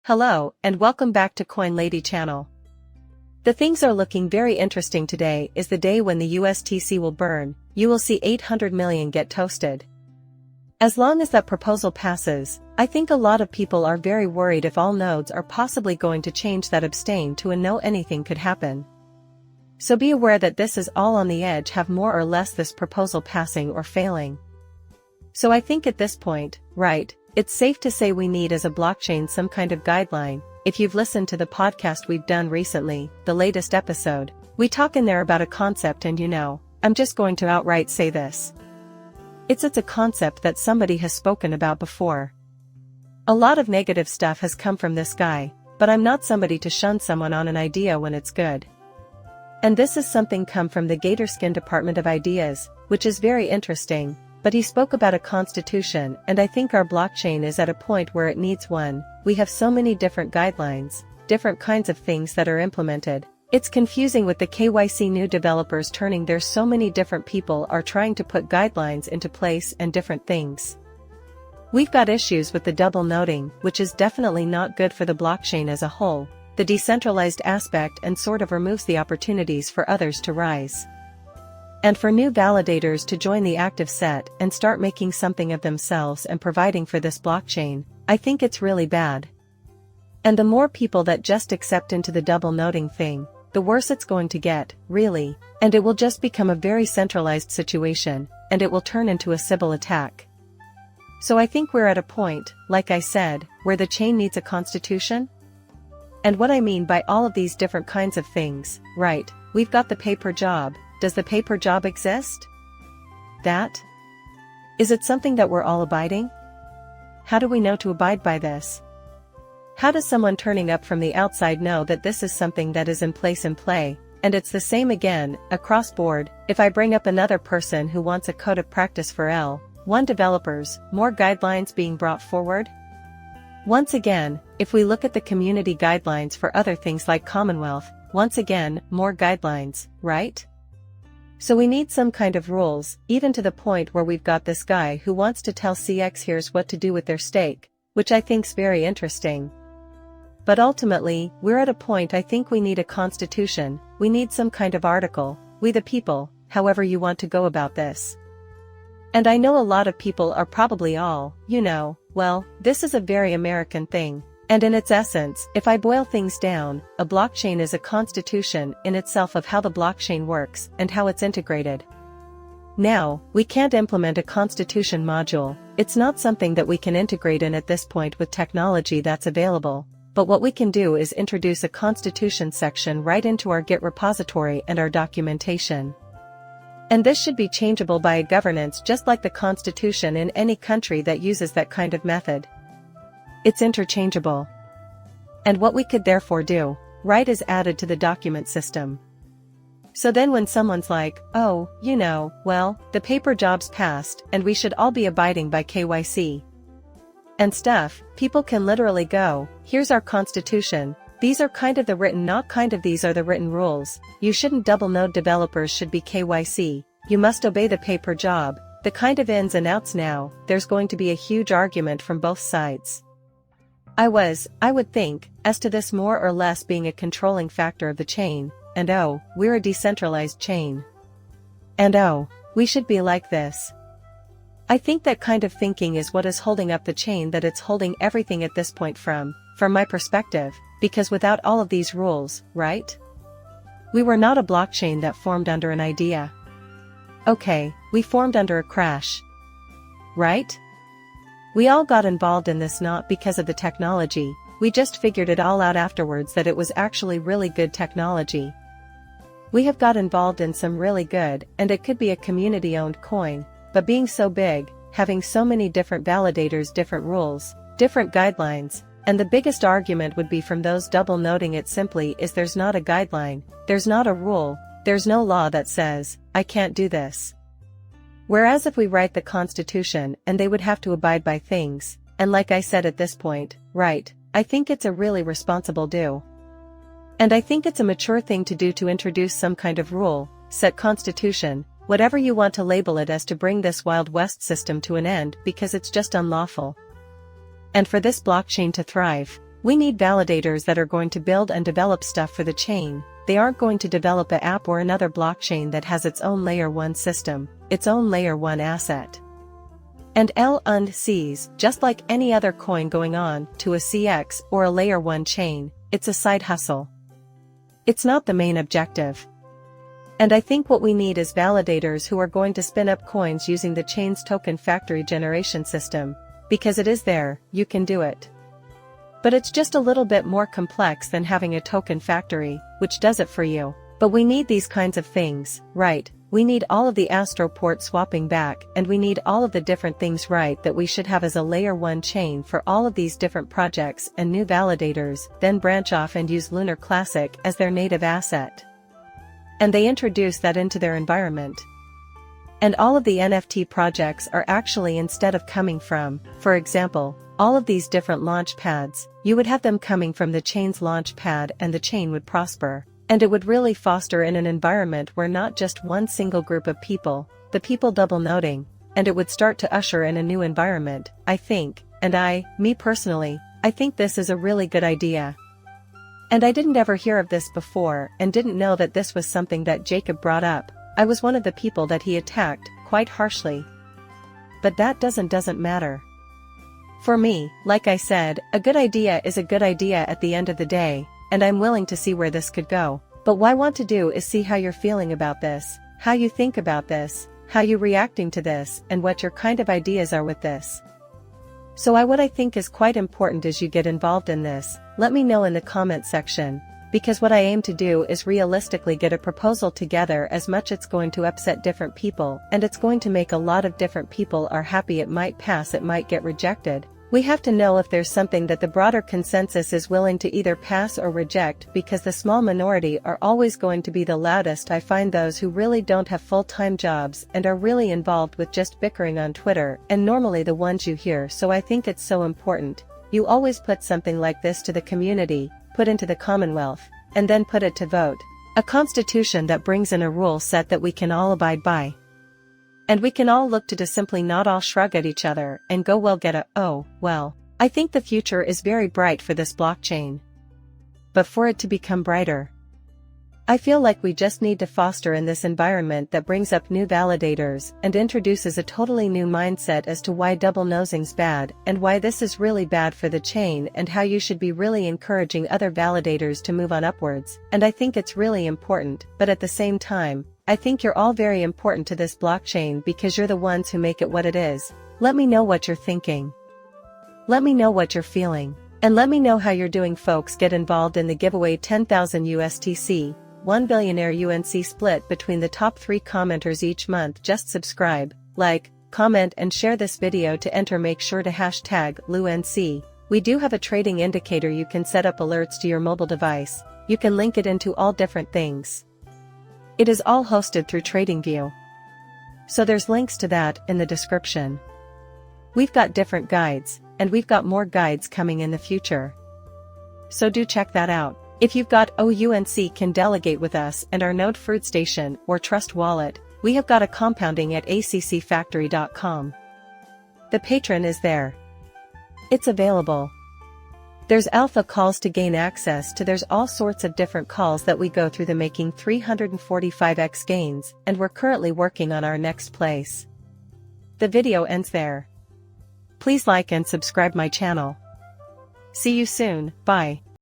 Hello, and welcome back to Coin Lady channel. The things are looking very interesting. Today is the day when the USTC will burn. You will see 800 million get toasted. As long as that proposal passes, I think a lot of people are very worried if all nodes are possibly going to change that abstain to a no, anything could happen. So be aware that this is all on the edge, have more or less this proposal passing or failing. So I think at this point, right, it's safe to say we need as a blockchain some kind of guideline. If you've listened to the podcast we've done recently, the latest episode, we talk in there about a concept, and I'm just going to outright say this. It's a concept that somebody has spoken about before. A lot of negative stuff has come from this guy, but I'm not somebody to shun someone on an idea when it's good. And this is something come from the Gatorskin Department of Ideas, which is very interesting. But he spoke about a constitution, and I think our blockchain is at a point where it needs one. We have so many different guidelines, different kinds of things that are implemented. It's confusing with the KYC new developers turning. There's so many different people are trying to put guidelines into place and different things. We've got issues with the double noding, which is definitely not good for the blockchain as a whole, the decentralized aspect, and sort of removes the opportunities for others to rise. And for new validators to join the active set and start making something of themselves and providing for this blockchain, I think it's really bad. And the more people that just accept into the double noding thing, the worse it's going to get, really, and it will just become a very centralized situation, and it will turn into a Sybil attack. So I think we're at a point, like I said, where the chain needs a constitution. And what I mean by all of these different kinds of things, right, we've got the paper job. Does the paper job exist? Is it something that we're all abiding? How do we know to abide by this? How does someone turning up from the outside know that this is something that is in place and play? And it's the same again, across board. If I bring up another person who wants a code of practice for L1 developers, more guidelines being brought forward? Once again, if we look at the community guidelines for other things like Commonwealth, once again, more guidelines, right? So we need some kind of rules, even to the point where we've got this guy who wants to tell CX here's what to do with their stake, which I think's very interesting. But ultimately, we're at a point I think we need a constitution, we need some kind of article, we the people, however you want to go about this. And I know a lot of people are probably all, well, this is a very American thing. And in its essence, if I boil things down, a blockchain is a constitution in itself of how the blockchain works and how it's integrated. Now, we can't implement a constitution module, it's not something that we can integrate in at this point with technology that's available, but what we can do is introduce a constitution section right into our Git repository and our documentation. And this should be changeable by a governance just like the constitution in any country that uses that kind of method. It's interchangeable. And what we could therefore do, right, is added to the document system. So then when someone's like, oh, well, the paper job's passed and we should all be abiding by KYC and stuff, people can literally go, here's our constitution, these are kind of the written, not kind of, these are the written rules, you shouldn't double node, developers should be KYC, you must obey the paper job, the kind of ins and outs. Now, there's going to be a huge argument from both sides. I would think, as to this more or less being a controlling factor of the chain, and oh, we're a decentralized chain. And oh, we should be like this. I think that kind of thinking is what is holding up the chain, that it's holding everything at this point from my perspective, because without all of these rules, right? We were not a blockchain that formed under an idea. Okay, we formed under a crash. Right? We all got involved in this not because of the technology, we just figured it all out afterwards that it was actually really good technology. We have got involved in some really good, and it could be a community-owned coin, but being so big, having so many different validators, different rules, different guidelines, and the biggest argument would be from those double noding it simply is there's not a guideline, there's not a rule, there's no law that says, I can't do this. Whereas if we write the constitution and they would have to abide by things, and like I said at this point, right, I think it's a really responsible do. And I think it's a mature thing to do to introduce some kind of rule, set constitution, whatever you want to label it as, to bring this Wild West system to an end, because it's just unlawful. And for this blockchain to thrive, We need validators that are going to build and develop stuff for the chain. They aren't going to develop an app or another blockchain that has its own layer 1 system, its own layer 1 asset. And LUNCs, just like any other coin going on to a CX or a layer 1 chain, it's a side hustle. It's not the main objective. And I think what we need is validators who are going to spin up coins using the chain's token factory generation system, because it is there, you can do it. But it's just a little bit more complex than having a token factory, which does it for you. But we need these kinds of things, right? We need all of the Astroport swapping back, and we need all of the different things, right, that we should have as a layer 1 chain for all of these different projects and new validators, then branch off and use Lunar Classic as their native asset. And they introduce that into their environment. And all of the NFT projects are actually, instead of coming from, for example, all of these different launch pads, you would have them coming from the chain's launch pad, and the chain would prosper. And it would really foster in an environment where not just one single group of people, the people double noding, and it would start to usher in a new environment, I think, and me personally, I think this is a really good idea. And I didn't ever hear of this before and didn't know that this was something that Jacob brought up. I was one of the people that he attacked, quite harshly. But that doesn't matter. For me, like I said, a good idea is a good idea at the end of the day. And I'm willing to see where this could go. But what I want to do is see how you're feeling about this, how you think about this, how you're reacting to this, and what your kind of ideas are with this. So what I think is quite important as you get involved in this, let me know in the comment section, because what I aim to do is realistically get a proposal together. As much it's going to upset different people, and it's going to make a lot of different people are happy. It might pass, it might get rejected. We have to know if there's something that the broader consensus is willing to either pass or reject, because the small minority are always going to be the loudest. I find those who really don't have full-time jobs and are really involved with just bickering on Twitter, and normally the ones you hear. So I think it's so important. You always put something like this to the community, put into the Commonwealth, and then put it to vote. A constitution that brings in a rule set that we can all abide by. And we can all look to simply not all shrug at each other and go, well, get a, oh, well. I think the future is very bright for this blockchain. But for it to become brighter, I feel like we just need to foster in this environment that brings up new validators and introduces a totally new mindset as to why double nosing's bad and why this is really bad for the chain, and how you should be really encouraging other validators to move on upwards. And I think it's really important, but at the same time, I think you're all very important to this blockchain because you're the ones who make it what it is. Let me know what you're thinking. Let me know what you're feeling. And let me know how you're doing, folks. Get involved in the giveaway 10,000 USTC, 1 billionaire UNC split between the top 3 commenters each month. Just subscribe, like, comment and share this video to enter. Make sure to hashtag LUNC. We do have a trading indicator. You can set up alerts to your mobile device. You can link it into all different things. It is all hosted through TradingView. So there's links to that in the description. We've got different guides, and we've got more guides coming in the future. So do check that out. If you've got OUNC can delegate with us and our Node Fruit Station or Trust Wallet, we have got a compounding at accfactory.com. The patron is there. It's available. There's alpha calls to gain access to. There's all sorts of different calls that we go through, the making 345x gains, and we're currently working on our next place. The video ends there. Please like and subscribe my channel. See you soon, bye.